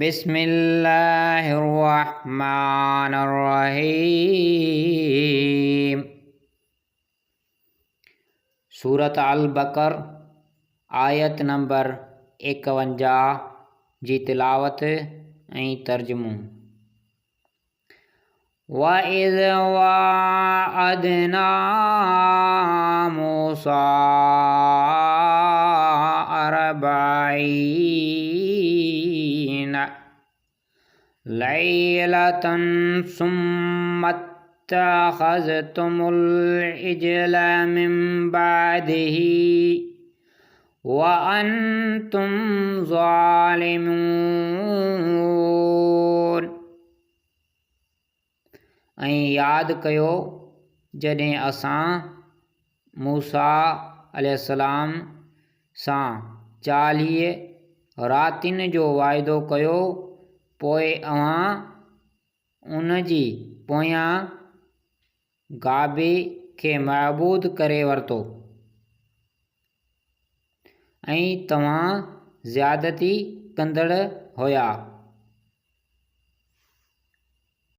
बिस्मिल्लाहिर्रहमानिर्रहीम। सूरत अल बकर आयत नंबर 51 जी तिलावत ऐं तर्जुमो। वइज़ वाअदना मूसा 40 लैलतन सुम्मा इत्तख़ज़्तुमुल इज्ल मिन बअदिही व अंतुम ज़ालिमून। ऐं यादि कयो जॾहिं असां मूसा अलैहिस्सलाम सां 40 रातियुनि जो वाइदो कयो, पोइ अव्हां उन जी पोयां गाबे खे महबूद करे वरितो ऐं तव्हां ज़्यादती कंदड़ हुया।